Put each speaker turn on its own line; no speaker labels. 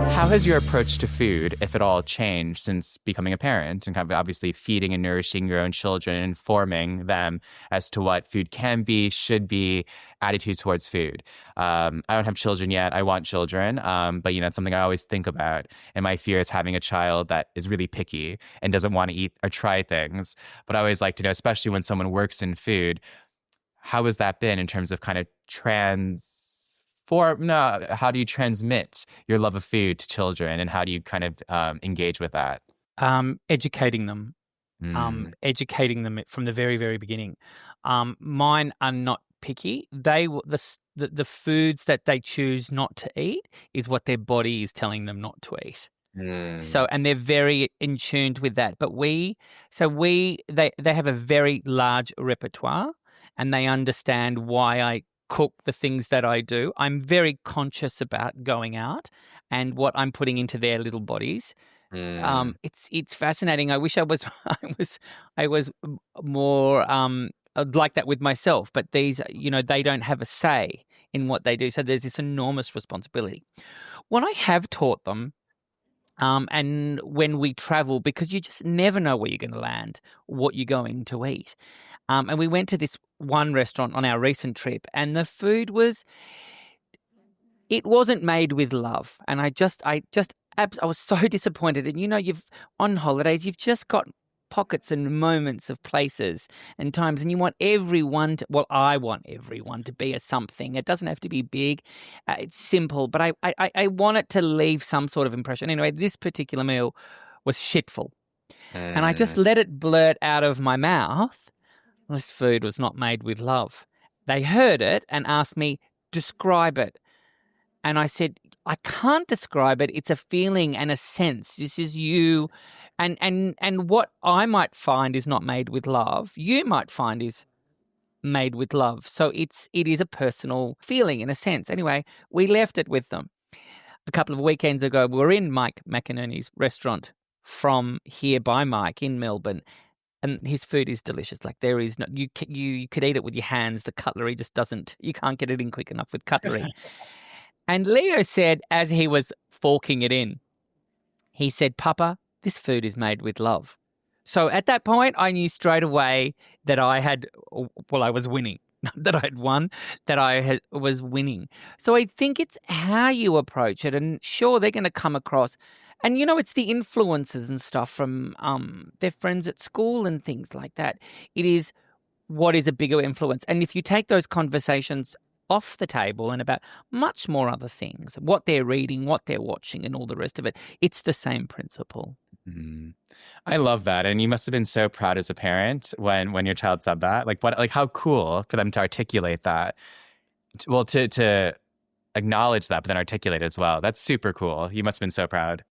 How has your approach to food, if at all, changed since becoming a parent and kind of obviously feeding and nourishing your own children and informing them as to what food can be, should be, attitude towards food? I don't have children yet. I want children, but it's something I always think about. And my fear is having a child that is really picky and doesn't want to eat or try things. But I always like to know, especially when someone works in food, how has that been in terms of kind of how do you transmit your love of food to children, and how do you kind of engage with that?
Educating them. Educating them from the very, very beginning. Mine are not picky. The foods that they choose not to eat is what their body is telling them not to eat. So, and they're very in tuned with that. But they have a very large repertoire, and they understand why I cook the things that I do. I'm very conscious about going out and what I'm putting into their little bodies. It's fascinating. I wish I was more like that with myself, but these, they don't have a say in what they do. So there's this enormous responsibility. What I have taught them, and when we travel, because you just never know where you're going to land, what you're going to eat. And we went to this one restaurant on our recent trip, and the food it wasn't made with love. And I was so disappointed. And you've on holidays, you've just got pockets and moments of places and times, and you want everyone to, I want everyone to be a something. It doesn't have to be big. It's simple, but I want it to leave some sort of impression. Anyway, this particular meal was shitful. And I just let it blurt out of my mouth. This food was not made with love. They heard it and asked me, describe it. And I said, I can't describe it. It's a feeling and a sense. This is you. And what I might find is not made with love, you might find is made with love. So it is a personal feeling in a sense. Anyway, we left it with them. A couple of weekends ago, we were in Mike McInerney's restaurant from here by Mike in Melbourne. And his food is delicious. Like there is no, you could eat it with your hands. The cutlery just doesn't, you can't get it in quick enough with cutlery. And Leo said, as he was forking it in, he said, Papa, this food is made with love. So at that point, I knew straight away that I was winning, not that I had won, that I was winning. So I think it's how you approach it. And sure, they're going to come across. And, it's the influences and stuff from their friends at school and things like that. It is what is a bigger influence. And if you take those conversations off the table and about much more other things, what they're reading, what they're watching and all the rest of it, it's the same principle.
I love that. And you must have been so proud as a parent when your child said that. Like how cool for them to articulate that. Well, to acknowledge that, but then articulate it as well. That's super cool. You must have been so proud.